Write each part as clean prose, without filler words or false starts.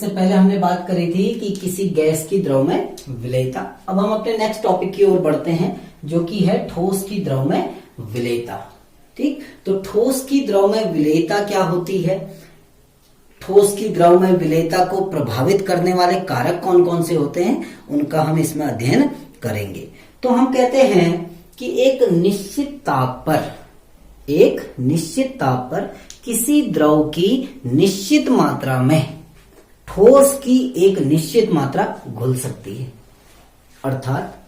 इससे पहले हमने बात करी थी कि किसी गैस की द्रव में विलेयता। अब हम अपने नेक्स्ट टॉपिक की ओर बढ़ते हैं जो कि है ठोस की द्रव में विलेयता। ठीक, तो ठोस की द्रव में विलेयता क्या होती है, ठोस की द्रव में विलेयता को प्रभावित करने वाले कारक कौन कौन से होते हैं, उनका हम इसमें अध्ययन करेंगे। तो हम कहते हैं कि एक निश्चित ताप पर किसी द्रव की निश्चित मात्रा में ठोस की एक निश्चित मात्रा घुल सकती है। अर्थात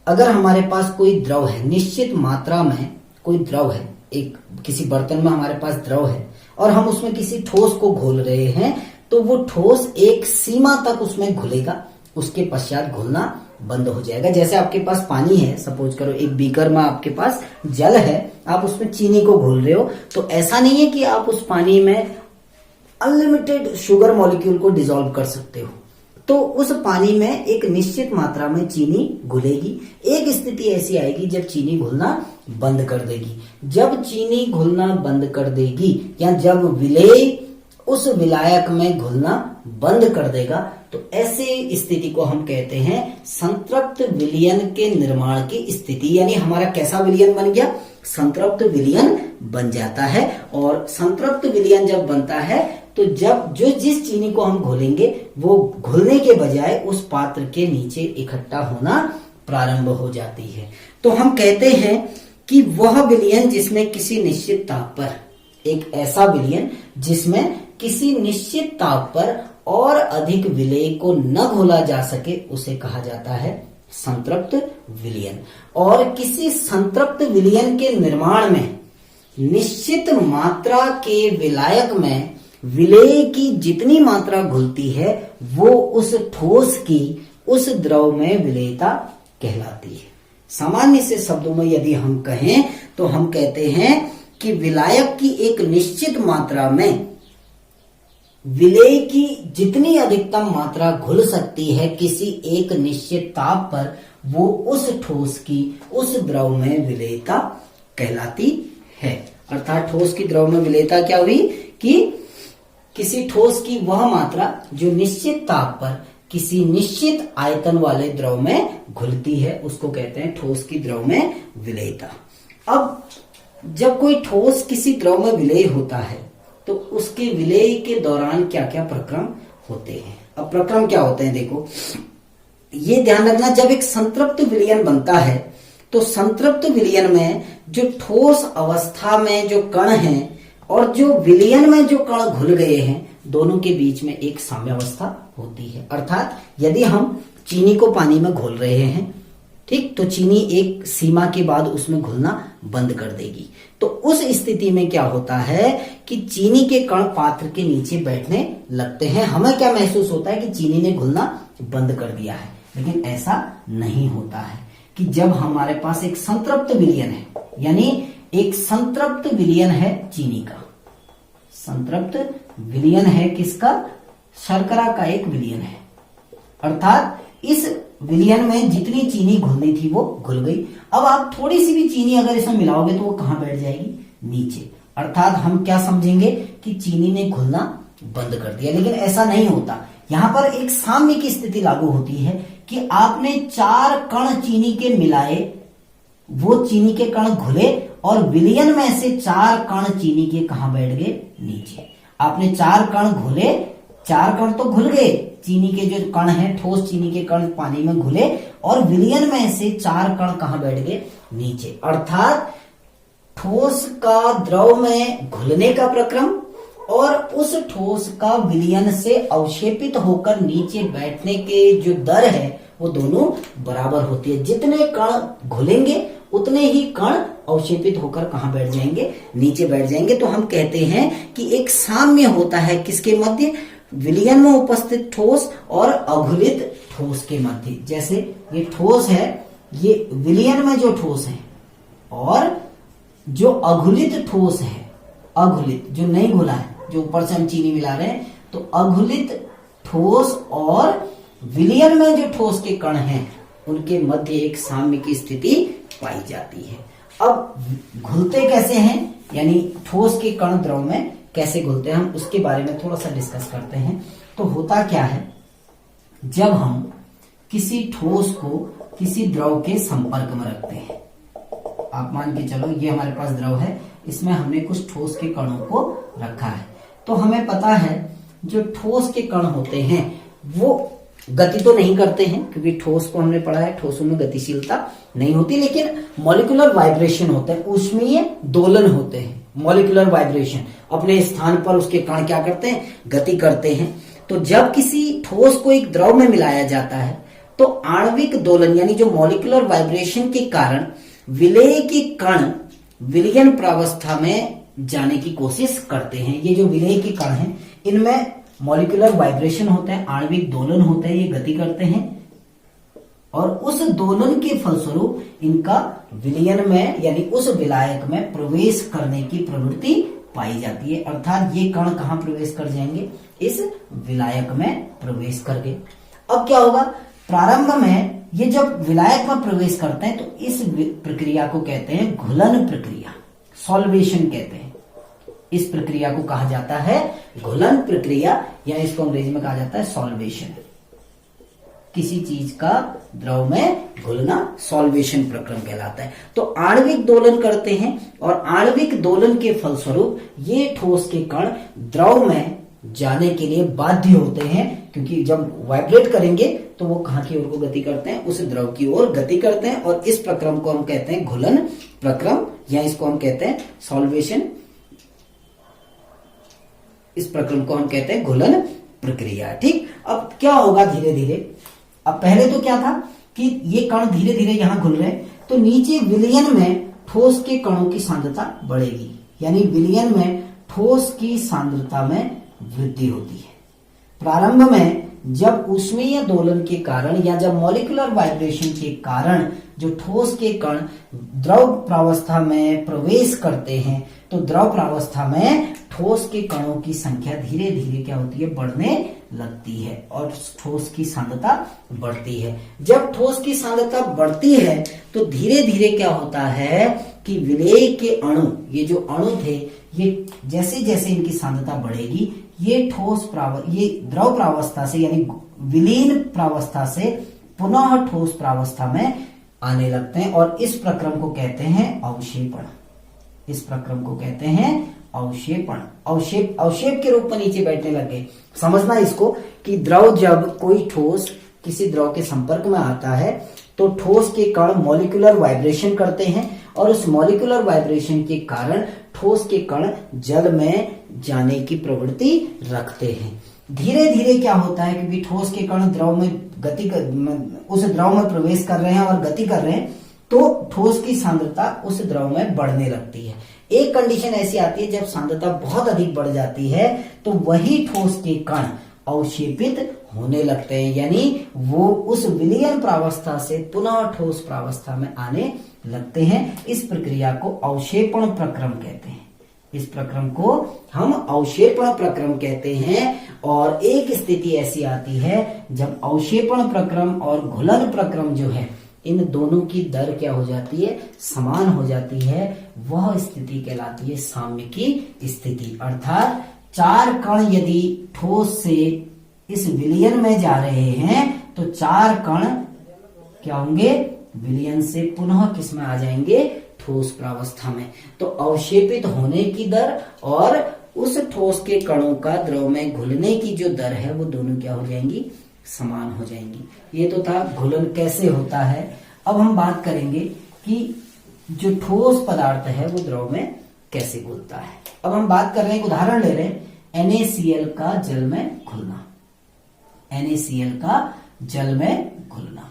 अगर हमारे पास कोई द्रव है, निश्चित मात्रा में कोई द्रव है, एक किसी बर्तन में हमारे पास द्रव है और हम उसमें किसी ठोस को घोल रहे हैं, तो वो ठोस एक सीमा तक उसमें घुलेगा, उसके पश्चात घुलना बंद हो जाएगा। जैसे आपके पास पानी है, सपोज करो एक बीकर में आपके पास जल है, आप उसमें चीनी को घोल रहे हो, तो ऐसा नहीं है कि आप उस पानी में अनलिमिटेड शुगर मॉलिक्यूल को डिसॉल्व कर सकते हो। तो उस पानी में एक निश्चित मात्रा में चीनी घुलेगी। एक स्थिति ऐसी आएगी जब चीनी घुलना बंद कर देगी। जब चीनी घुलना बंद कर देगी या जब विलेय उस विलायक में घुलना बंद कर देगा, तो ऐसे स्थिति को हम कहते हैं संतृप्त विलयन के निर्माण की स्थिति। यानी हमारा कैसा विलयन बन गया, संतृप्त विलयन बन जाता है। और संतृप्त विलयन जब बनता है तो जब जिस चीनी को हम घोलेंगे वो घुलने के बजाय उस पात्र के नीचे इकट्ठा होना प्रारंभ हो जाती है। तो हम कहते हैं कि वह विलयन जिसमें किसी निश्चित ताप पर, एक ऐसा विलयन जिसमें किसी निश्चित ताप पर और अधिक विलेय को न घोला जा सके, उसे कहा जाता है संतृप्त विलयन। और किसी संतृप्त विलयन के निर्माण में निश्चित मात्रा के विलायक में विलेय की जितनी मात्रा घुलती है वो उस ठोस की उस द्रव में विलेयता कहलाती है। सामान्य से शब्दों में यदि हम कहें तो हम कहते हैं कि विलायक की एक निश्चित मात्रा में विलेय की जितनी अधिकतम मात्रा घुल सकती है किसी एक निश्चित ताप पर, वो उस ठोस की उस द्रव में विलेयता कहलाती है। अर्थात ठोस की द्रव में विलेयता क्या हुई कि किसी ठोस की वह मात्रा जो निश्चित ताप पर किसी निश्चित आयतन वाले द्रव में घुलती है, उसको कहते हैं ठोस की द्रव में विलेयता। अब जब कोई ठोस किसी द्रव में विलेय होता है तो उसके विलेय के दौरान क्या क्या प्रक्रम होते हैं। अब प्रक्रम क्या होते हैं, देखो ये ध्यान रखना, जब एक संतृप्त विलयन बनता है तो संतृप्त विलयन में जो ठोस अवस्था में जो कण हैं और जो विलयन में जो कण घुल गए हैं, दोनों के बीच में एक साम्यावस्था होती है। अर्थात यदि हम चीनी को पानी में घोल रहे हैं, ठीक, तो चीनी एक सीमा के बाद उसमें घुलना बंद कर देगी। तो उस स्थिति में क्या होता है कि चीनी के कण पात्र के नीचे बैठने लगते हैं। हमें क्या महसूस होता है कि चीनी ने घुलना बंद कर दिया है, लेकिन ऐसा नहीं होता है। कि जब हमारे पास एक संतृप्त विलयन है, यानी एक संतृप्त विलयन है चीनी का, संतृप्त विलयन है किसका, शर्करा का एक विलयन है। अर्थात इस विलयन में जितनी चीनी घुलनी थी वो घुल गई। अब आप थोड़ी सी भी चीनी अगर इसमें मिलाओगे तो वो कहां बैठ जाएगी, नीचे। अर्थात हम क्या समझेंगे कि चीनी ने घुलना बंद कर दिया, लेकिन ऐसा नहीं होता। यहां पर एक साम्य की स्थिति लागू होती है कि आपने 4 कण चीनी के मिलाए, वो चीनी के कण घुले और विलयन में से 4 कण चीनी के कहां बैठ गए, नीचे। आपने 4 कण घुले, 4 कण तो घुल गए, चीनी के जो कण हैं, ठोस चीनी के कण पानी में घुले और विलयन में से 4 कण कहां बैठ गए, नीचे। अर्थात ठोस का द्रव में घुलने का प्रक्रम और उस ठोस का विलयन से अवक्षेपित होकर नीचे बैठने के जो दर है वो दोनों बराबर होती है। जितने कण घुलेंगे उतने ही कण अवक्षेपित होकर कहां बैठ जाएंगे, नीचे बैठ जाएंगे। तो हम कहते हैं कि एक साम्य होता है किसके मध्य, विलयन में उपस्थित ठोस और अघुलित ठोस के मध्य। जैसे ये ठोस है, ये विलयन में जो ठोस है और जो अघुलित ठोस है, अघुलित जो नहीं घुला है, जो ऊपर से हम चीनी मिला रहे हैं, तो अघुलित ठोस और विलयन में जो ठोस के कण हैं उनके मध्य एक साम्य की स्थिति पाई जाती है। अब घुलते कैसे हैं, यानी ठोस के कण द्रव में कैसे घुलते हैं, हम उसके बारे में थोड़ा सा डिस्कस करते हैं। तो होता क्या है, जब हम किसी ठोस को किसी द्रव के संपर्क में रखते हैं, आप मान के चलो ये हमारे पास द्रव है, इसमें हमने कुछ ठोस के कणों को रखा है, तो हमें पता है जो ठोस के कण होते हैं वो गति तो नहीं करते हैं, क्योंकि ठोस को हमने पढ़ा है ठोसों में गतिशीलता नहीं होती, लेकिन मॉलिक्यूलर वाइब्रेशन होते हैं, ऊष्मीय दोलन होते हैं। मॉलिक्यूलर वाइब्रेशन, अपने स्थान पर उसके कण क्या करते हैं, गति करते हैं। तो जब किसी ठोस को एक द्रव में मिलाया जाता है तो आणविक दोलन यानी जो मॉलिक्यूलर वाइब्रेशन के कारण विलेय के कण विलयन प्रावस्था में जाने की कोशिश करते हैं। ये जो विलेय के कण हैं इनमें मॉलिक्यूलर वाइब्रेशन होता है, आणविक दोलन होते हैं, ये गति करते हैं और उस दोलन के फलस्वरूप इनका विलयन में यानी उस विलायक में प्रवेश करने की प्रवृत्ति पाई जाती है। अर्थात ये कण कहां प्रवेश कर जाएंगे, इस विलायक में प्रवेश करके। अब क्या होगा, प्रारंभ में ये जब विलायक में प्रवेश करते हैं तो इस प्रक्रिया को कहते हैं घुलन प्रक्रिया, सॉल्वेशन कहते हैं। इस प्रक्रिया को कहा जाता है घुलन प्रक्रिया या इसको अंग्रेजी में कहा जाता है सॉल्वेशन। किसी चीज का द्रव में घुलना सॉल्वेशन प्रक्रम कहलाता है। तो आणविक दोलन करते हैं और आणविक दोलन के फलस्वरूप ये ठोस के कण द्रव में जाने के लिए बाध्य होते हैं, क्योंकि जब वाइब्रेट करेंगे तो वो कहां की ओर को गति करते हैं, उस द्रव की ओर गति करते हैं और इस प्रक्रम को हम कहते हैं घुलन प्रक्रम या इसको हम कहते हैं सॉल्वेशन। इस प्रक्रम को हम कहते हैं घुलन प्रक्रिया। ठीक, अब क्या होगा धीरे धीरे, अब पहले तो क्या था कि ये कण धीरे धीरे यहां घुल रहे, तो नीचे विलयन में ठोस के कणों की सांद्रता बढ़ेगी, यानी विलयन में ठोस की सांद्रता में वृद्धि होती है। प्रारंभ में जब ऊष्मीय दोलन के कारण या जब मॉलिक्यूलर वाइब्रेशन के कारण जो ठोस के कण द्रव प्रावस्था में प्रवेश करते हैं तो द्रव प्रावस्था में ठोस के कणों की संख्या धीरे धीरे क्या होती है, बढ़ने लगती है और ठोस की सांद्रता बढ़ती है। जब ठोस की सांद्रता बढ़ती है तो धीरे धीरे क्या होता है कि विलेय के अणु, ये जो अणु थे, ये जैसे जैसे इनकी सांद्रता बढ़ेगी ये ये द्रव प्रावस्था से यानी विलीन प्रावस्था से पुनः ठोस प्रावस्था में आने लगते हैं और इस प्रक्रम को कहते हैं अवक्षेपण। इस प्रक्रम को कहते हैं अवक्षेपण। अवक्षेप के रूप में नीचे बैठने लगे। समझना इसको कि द्रव जब कोई ठोस किसी द्रव के संपर्क में आता है तो ठोस के कण मॉलिक्यूलर वाइब्रेशन करते हैं और उस मॉलिक्यूलर वाइब्रेशन के कारण ठोस के कण जल में जाने की प्रवृत्ति रखते हैं। धीरे धीरे क्या होता है, क्योंकि ठोस के कण द्रव में उस द्रव में प्रवेश कर रहे हैं और गति कर रहे हैं, तो ठोस की सांद्रता उस द्रव में बढ़ने लगती है। एक कंडीशन ऐसी आती है जब सांद्रता बहुत अधिक बढ़ जाती है तो वही ठोस के कण अवक्षेपित होने लगते हैं, यानी वो उस विलयन प्रावस्था से पुनः ठोस प्रावस्था में आने लगते हैं। इस प्रक्रिया को अवक्षेपण प्रक्रम कहते हैं। इस प्रक्रम को हम अवक्षेपण प्रक्रम कहते हैं और एक स्थिति ऐसी आती है जब अवक्षेपण प्रक्रम और घुलन प्रक्रम जो है इन दोनों की दर क्या हो जाती है, समान हो जाती है। वह स्थिति कहलाती है साम्य की स्थिति। अर्थात चार कण यदि ठोस से इस विलयन में जा रहे हैं तो चार कण क्या होंगे, विलयन से पुनः किस में आ जाएंगे, ठोस प्रावस्था में। तो अवक्षेपित होने की दर और उस ठोस के कणों का द्रव में घुलने की जो दर है वो दोनों क्या हो जाएंगी, समान हो जाएंगी। ये तो था घुलन कैसे होता है। अब हम बात करेंगे कि जो ठोस पदार्थ है वो द्रव में कैसे घुलता है। अब हम बात कर रहे हैं, एक उदाहरण ले रहे हैं, NaCl का जल में घुलना। NaCl का जल में घुलना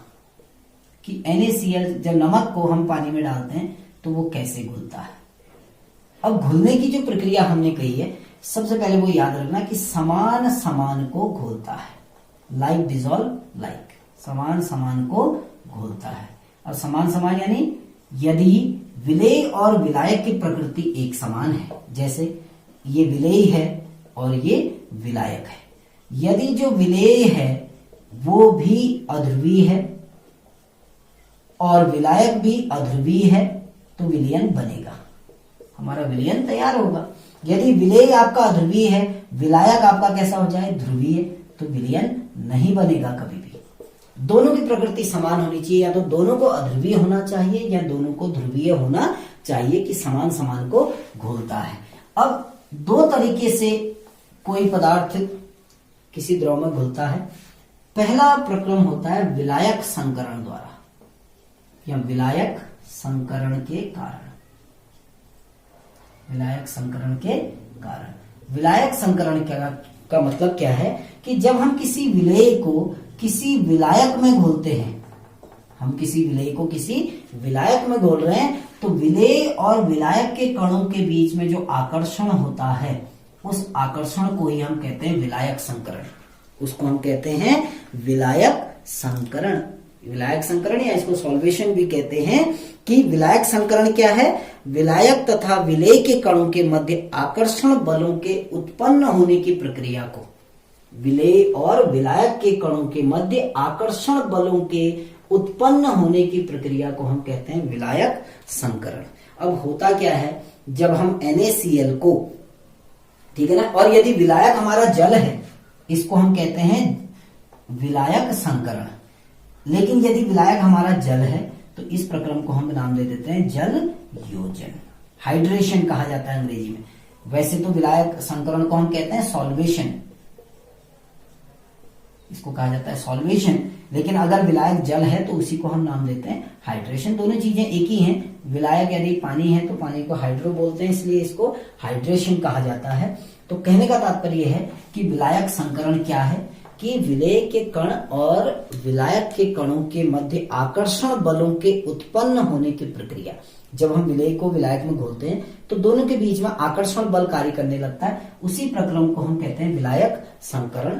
कि NaCl जब नमक को हम पानी में डालते हैं तो वो कैसे घुलता है। अब घुलने की जो प्रक्रिया हमने कही है, सबसे पहले वो याद रखना कि समान समान को घोलता है। लाइक डिजॉल्व लाइक, समान समान को घोलता है। और समान समान यानी यदि विलेय और विलायक की प्रकृति एक समान है, जैसे ये विलेय है और ये विलायक है, यदि जो विलेय है वो भी अध्रुवीय है और विलायक भी अध्रुवीय है तो विलयन बनेगा, हमारा विलयन तैयार होगा। यदि विलेय आपका अध्रुवीय है, विलायक आपका कैसा हो जाए, ध्रुवीय, तो विलयन नहीं बनेगा कभी भी। दोनों की प्रकृति समान होनी चाहिए, या तो दोनों को अध्रुवीय होना चाहिए या दोनों को ध्रुवीय होना चाहिए कि समान समान को घोलता है। अब दो तरीके से कोई पदार्थ किसी द्रव में घुलता है। पहला प्रक्रम होता है विलायक संकरण द्वारा या विलायक संकरण के कारण। विलायक संकरण के कारण, विलायक संकरण का मतलब क्या है कि जब हम किसी विलेय को किसी विलायक में घोलते हैं, हम किसी विलेय को किसी विलायक में घोल रहे हैं, तो विलेय और विलायक के कणों के बीच में जो आकर्षण होता है उस आकर्षण को ही हम कहते हैं विलायक संकरण। उसको हम कहते हैं विलायक संकरण। विलायक संकरण या इसको सॉल्वेशन भी कहते हैं कि विलायक संकरण क्या है? विलायक तथा विलेय के कणों के मध्य आकर्षण बलों के उत्पन्न होने की प्रक्रिया को, विलेय और विलायक के कणों के मध्य आकर्षण बलों के उत्पन्न होने की प्रक्रिया को हम कहते हैं विलायक संकरण। अब होता क्या है, जब हम NaCl को, ठीक है ना, और यदि विलायक हमारा जल है, इसको हम कहते हैं विलायक संकरण। लेकिन यदि विलायक हमारा जल है तो इस प्रक्रम को हम नाम दे देते हैं जल योजन, हाइड्रेशन कहा जाता है अंग्रेजी में। वैसे तो विलायक संकरण को हम कहते हैं सॉल्वेशन, इसको कहा जाता है सॉल्वेशन, लेकिन अगर विलायक जल है तो उसी को हम नाम देते हैं हाइड्रेशन। दोनों चीजें एक ही हैं। विलायक यदि पानी है तो पानी को हाइड्रो बोलते हैं, इसलिए इसको हाइड्रेशन कहा जाता है। तो कहने का तात्पर्य है कि विलायक संकरण क्या है कि विलेय के कण और विलायक के कणों के मध्य आकर्षण बलों के उत्पन्न होने की प्रक्रिया। जब हम विलेय को विलायक में घोलते हैं तो दोनों के बीच में आकर्षण बल कार्य करने लगता है, उसी प्रक्रम को हम कहते हैं विलायक संकरण।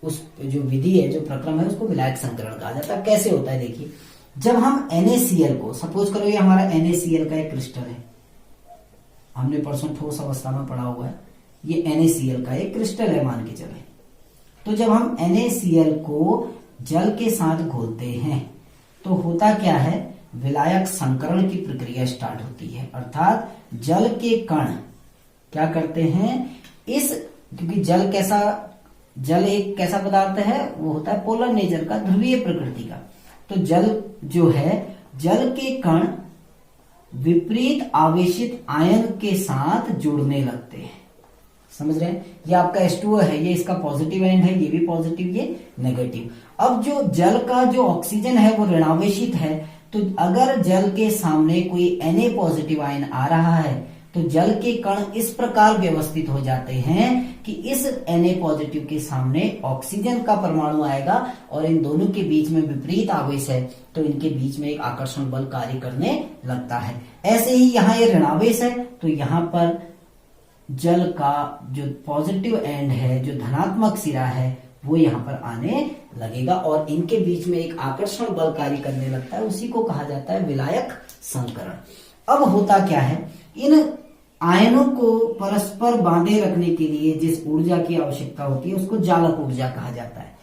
उस जो विधि है, जो प्रक्रम है, उसको विलायक संकरण कहा जाता है। कैसे होता है देखिए, जब हम NaCl को, सपोज करो ये हमारा NaCl का एक क्रिस्टल है, हमने परसों ठोस अवस्था में पढ़ा हुआ है, ये NaCl का एक क्रिस्टल है मान के चले। तो जब हम NaCl को जल के साथ घोलते हैं तो होता क्या है, विलायक संकरण की प्रक्रिया स्टार्ट होती है। अर्थात जल के कण क्या करते हैं, इस, क्योंकि जल एक कैसा पदार्थ है, वो होता है पोलर नेचर का, ध्रुवीय प्रकृति का। तो जल जो है, जल के कण विपरीत आवेशित आयन के साथ जुड़ने लगते हैं। समझ रहे हैं? ये आपका H2O है, ये इसका पॉजिटिव एंड है, ये भी पॉजिटिव, ये नेगेटिव। अब जो जल का जो ऑक्सीजन है वो ऋणावेशित है, तो अगर जल के सामने कोई Na पॉजिटिव आयन आ रहा है तो जल के कण इस प्रकार व्यवस्थित हो जाते हैं कि इस Na पॉजिटिव के सामने ऑक्सीजन का परमाणु आएगा और इन दोनों के बीच में विपरीत आवेश है, तो इनके बीच में एक आकर्षण बल कार्य करने लगता है। ऐसे ही यहाँ ये ऋणावेश है, तो यहाँ पर जल का जो पॉजिटिव एंड है, जो धनात्मक सिरा है, वो यहाँ पर आने लगेगा और इनके बीच में एक आकर्षण बल कार्य करने लगता है। उसी को कहा जाता है विलायक संकरण। अब होता क्या है, इन आयनों को परस्पर बांधे रखने के लिए जिस ऊर्जा की आवश्यकता होती है उसको जालक ऊर्जा कहा जाता है।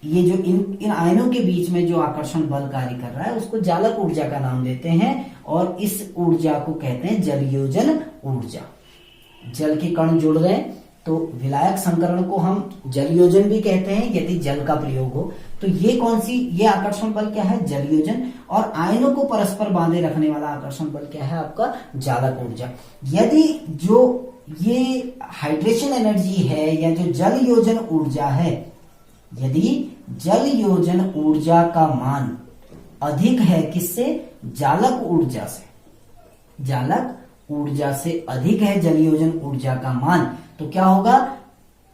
ये जो इन आयनों के बीच में जो आकर्षण बल कार्य कर रहा है उसको जालक ऊर्जा का नाम देते हैं और इस ऊर्जा को कहते हैं जलयोजन ऊर्जा। जल के कण जुड़ रहे हैं तो विलायक संकरण को हम जलयोजन भी कहते हैं यदि जल का प्रयोग हो। तो ये कौन सी, ये आकर्षण बल क्या है, जलयोजन, और आयनों को परस्पर बांधे रखने वाला आकर्षण बल क्या है, आपका जालक ऊर्जा। यदि जो ये हाइड्रेशन एनर्जी है या जो जल योजन ऊर्जा है, यदि जल योजन ऊर्जा का मान अधिक है किससे, जालक ऊर्जा से, जालक ऊर्जा से अधिक है जल योजन ऊर्जा का मान, तो क्या होगा,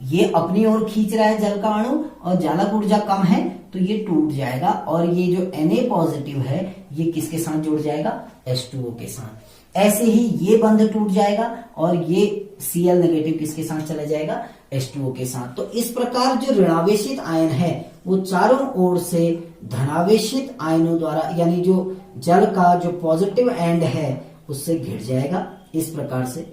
ये अपनी ओर खींच रहा है जल का अणु और जालक ऊर्जा कम है तो ये टूट जाएगा और ये जो Na पॉजिटिव है ये किसके साथ जुड़ जाएगा, H2O के साथ। ऐसे ही ये बंध टूट जाएगा और ये Cl नेगेटिव किसके साथ चला जाएगा, H2O के साथ। तो इस प्रकार जो ऋणावेशित आयन है वो चारों ओर से धनावेशित आयनों द्वारा, यानी जो जल का जो पॉजिटिव एंड है उससे घिर जाएगा इस प्रकार से,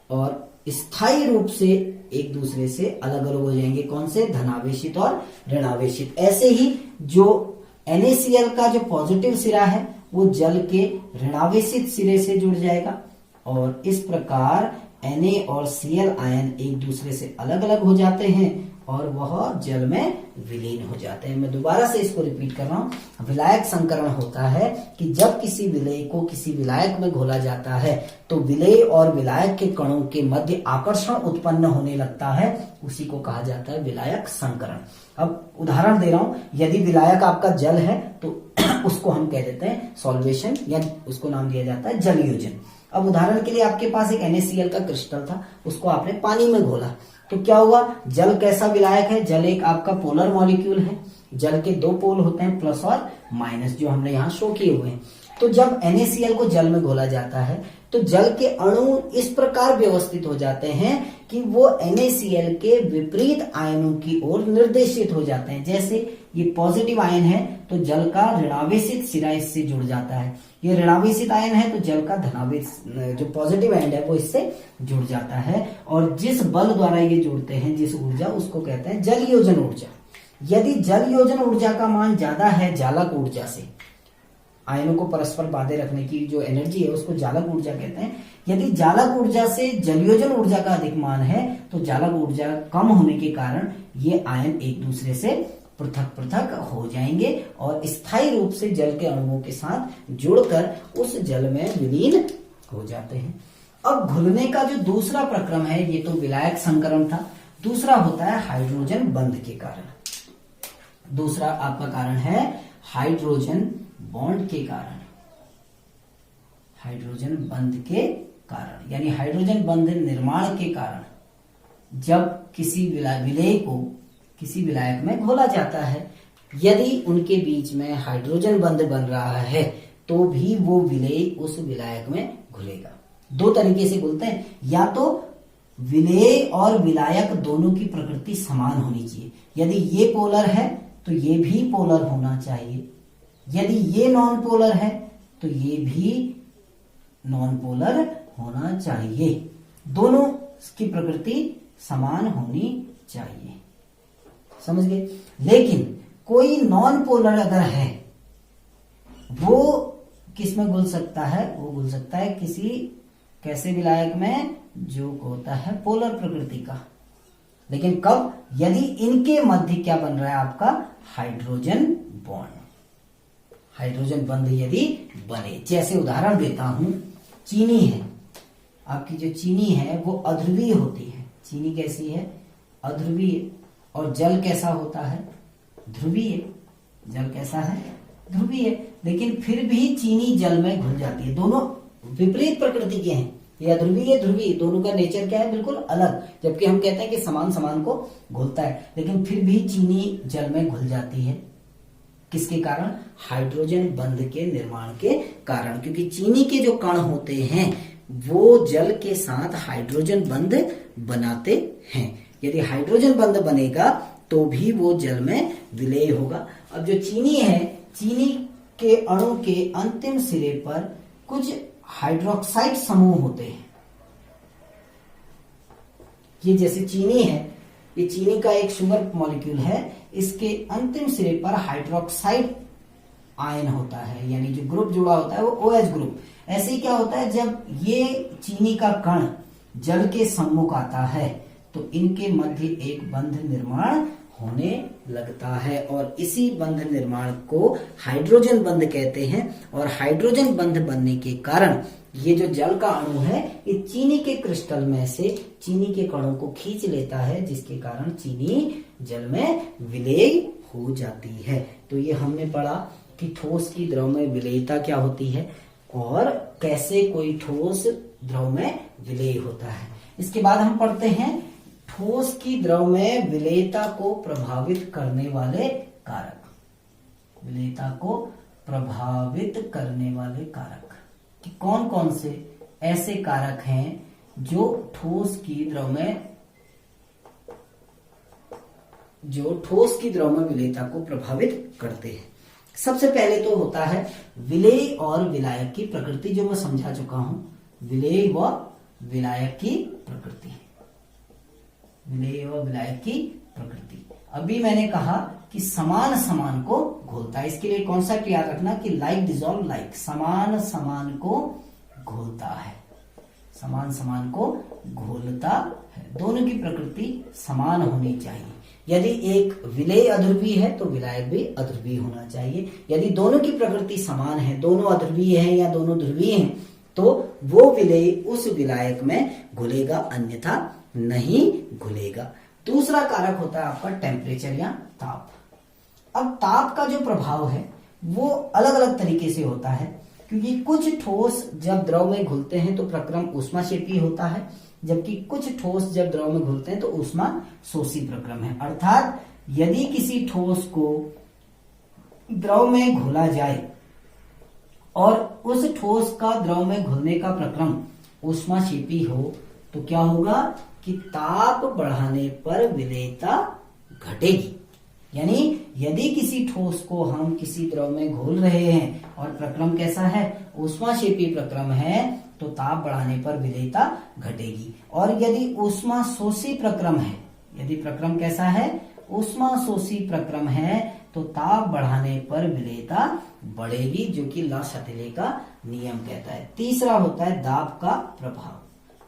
और स्थायी रूप से एक दूसरे से अलग अलग हो जाएंगे। कौन से, धनावेशित और ऋणावेशित। ऐसे ही जो NaCl का जो पॉजिटिव सिरा है वो जल के ऋणावेशित सिरे से जुड़ जाएगा और इस प्रकार Na और Cl आयन एक दूसरे से अलग अलग हो जाते हैं और वह जल में विलीन हो जाते हैं। मैं दोबारा से इसको रिपीट कर रहा हूं। विलायक संकरण होता है कि जब किसी विलेय को किसी विलायक में घोला जाता है तो विलेय और विलायक के कणों के मध्य आकर्षण उत्पन्न होने लगता है, उसी को कहा जाता है विलायक संकरण। अब उदाहरण दे रहा हूं, यदि विलायक आपका जल है तो उसको हम कह देते हैं सॉल्वेशन, या उसको नाम दिया जाता है जल योजन। अब उदाहरण के लिए आपके पास एक NaCl का क्रिस्टल था, उसको आपने पानी में घोला तो क्या हुआ? जल कैसा विलायक है? जल एक आपका पोलर मॉलिक्यूल है। जल के दो पोल होते हैं, प्लस और माइनस, जो हमने यहाँ शो किए हुए हैं। तो जब NaCl को जल में घोला जाता है तो जल के अणु इस प्रकार व्यवस्थित हो जाते हैं कि वो NaCl के विपरीत आयनों की ओर निर्देशित हो जाते हैं। जैसे ये पॉजिटिव आयन है तो जल का ऋणावेशित सिरा इससे जुड़ जाता है, ये ऋणावेशित आयन है तो जल का धनावेशित जो पॉजिटिव एंड है वो इससे जुड़ जाता है। और जिस बल द्वारा ये जुड़ते हैं, जिस ऊर्जा, उसको कहते हैं जल योजन ऊर्जा। यदि जल योजन ऊर्जा का मान ज्यादा है जालक ऊर्जा से, आयनों को परस्पर बांधे रखने की जो एनर्जी है उसको जालक ऊर्जा कहते हैं। यदि जालक ऊर्जा से जलयोजन ऊर्जा का अधिक मान है तो जालक ऊर्जा कम होने के कारण ये आयन एक दूसरे से पृथक पृथक हो जाएंगे और स्थायी रूप से जल के अणुओं के साथ जुड़कर उस जल में विलीन हो जाते हैं। अब घुलने का जो दूसरा प्रक्रम है, ये तो विलायक संकरण था, दूसरा होता है हाइड्रोजन बंध के कारण। दूसरा आपका कारण है हाइड्रोजन बॉन्ड के कारण, हाइड्रोजन बंध के कारण, यानी हाइड्रोजन बंध निर्माण के कारण जब किसी विलेय को किसी विलायक में घोला जाता है, यदि उनके बीच में हाइड्रोजन बंध बन रहा है तो भी वो विलेय उस विलायक में घुलेगा। दो तरीके से घुलते हैं, या तो विलेय और विलायक दोनों की प्रकृति समान होनी चाहिए। यदि ये पोलर है तो ये भी पोलर होना चाहिए, यदि ये नॉन पोलर है तो ये भी नॉन पोलर होना चाहिए। दोनों की प्रकृति समान होनी चाहिए, समझ गए। लेकिन कोई नॉन पोलर अगर है, वो किस में घुल सकता है? वो घुल सकता है किसी कैसे विलायक में जो होता है पोलर प्रकृति का। लेकिन कब? यदि इनके मध्य क्या बन रहा है आपका हाइड्रोजन बॉन्ड, हाइड्रोजन बंध यदि बने। जैसे उदाहरण देता हूं, चीनी है, आपकी जो चीनी है वो अध्रुवीय होती है। चीनी कैसी है? अध्रुवीय। और जल कैसा होता है? ध्रुवीय। जल कैसा है? ध्रुवीय। लेकिन फिर भी चीनी जल में घुल जाती है। दोनों विपरीत प्रकृति के हैं, या ध्रुवीय ध्रुवीय, दोनों का नेचर क्या है? बिल्कुल अलग। जबकि हम कहते हैं कि समान समान को घुलता है, लेकिन फिर भी चीनी जल में घुल जाती है। किसके कारण? हाइड्रोजन बंध के निर्माण के कारण। क्योंकि चीनी के जो कण होते हैं वो जल के साथ हाइड्रोजन बंध बनाते हैं। यदि हाइड्रोजन बंध बनेगा तो भी वो जल में विलेय होगा। अब जो चीनी है, चीनी के अणु के अंतिम सिरे पर कुछ हाइड्रोक्साइड समूह होते हैं। ये जैसे चीनी है, ये चीनी का एक शुगर मॉलिक्यूल है, इसके अंतिम सिरे पर हाइड्रोक्साइड आयन होता है, यानी जो ग्रुप जुड़ा होता है वो OH ग्रुप। ऐसे ही क्या होता है, जब ये चीनी का कण जल के सम्मुख आता है तो इनके मध्य एक बंध निर्माण होने लगता है और इसी बंध निर्माण को हाइड्रोजन बंध कहते हैं। और हाइड्रोजन बंध बनने के कारण ये जो जल का अणु है ये चीनी के क्रिस्टल में से चीनी के कणों को खींच लेता है, जिसके कारण चीनी जल में विलेय हो जाती है। तो ये हमने पढ़ा कि ठोस की द्रव में विलेयता क्या होती है और कैसे कोई ठोस द्रव में विलेय होता है। इसके बाद हम पढ़ते हैं ठोस की द्रव में विलेयता को प्रभावित करने वाले कारक। विलेयता को प्रभावित करने वाले कारक कि कौन कौन से ऐसे कारक हैं जो ठोस की द्रव में विलेयता को प्रभावित करते हैं। सबसे पहले तो होता है विलेय और विलायक की प्रकृति, जो मैं समझा चुका हूं। विलेय व विलायक की प्रकृति, विलेय व विलायक की प्रकृति। अभी मैंने कहा कि समान समान को घोलता है। इसके लिए कॉन्सेप्ट याद रखना कि लाइक डिसॉल्व लाइक, समान समान को घोलता है, समान समान को घोलता है। दोनों की प्रकृति समान होनी चाहिए। यदि एक विलेय अध्रुवीय है तो विलायक भी अध्रुवीय होना चाहिए। यदि दोनों की प्रकृति समान है, दोनों अध्रुवीय हैं या दोनों ध्रुवीय हैं, तो वो विलेय उस विलायक में घुलेगा, अन्यथा नहीं घुलेगा। दूसरा कारक होता है आपका टेम्परेचर या ताप। अब ताप का जो प्रभाव है वो अलग अलग तरीके से होता है, क्योंकि कुछ ठोस जब द्रव में घुलते हैं तो प्रक्रम ऊष्माक्षेपी होता है, जबकि कुछ ठोस जब द्रव में घुलते हैं तो ऊष्मा शोषी प्रक्रम है। अर्थात यदि किसी ठोस को द्रव में घोला जाए और उस ठोस का द्रव में घुलने का प्रक्रम ऊष्माक्षेपी हो तो क्या होगा कि ताप बढ़ाने पर विलेयता घटेगी। यानी यदि किसी ठोस को हम किसी द्रव में घोल रहे हैं और प्रक्रम कैसा है, ऊष्माक्षेपी प्रक्रम है, तो ताप बढ़ाने पर विलेयता घटेगी। और यदि ऊष्मा शोषी प्रक्रम है, यदि प्रक्रम कैसा है, ऊष्मा शोषी प्रक्रम है, तो ताप बढ़ाने पर विलेयता बढ़ेगी, जो कि ला शातिले का नियम कहता है। तीसरा होता है दाब का प्रभाव।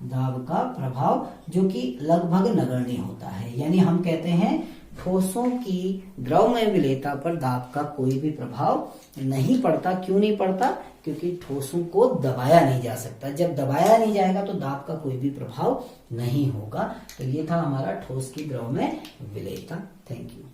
दाब का प्रभाव जो कि लगभग नगण्य होता है, यानी हम कहते हैं ठोसों की द्रव में विलेयता पर दाब का कोई भी प्रभाव नहीं पड़ता। क्यों नहीं पड़ता? क्योंकि ठोसों को दबाया नहीं जा सकता। जब दबाया नहीं जाएगा तो दाब का कोई भी प्रभाव नहीं होगा। तो ये था हमारा ठोस की द्रव में विलेयता। Thank you.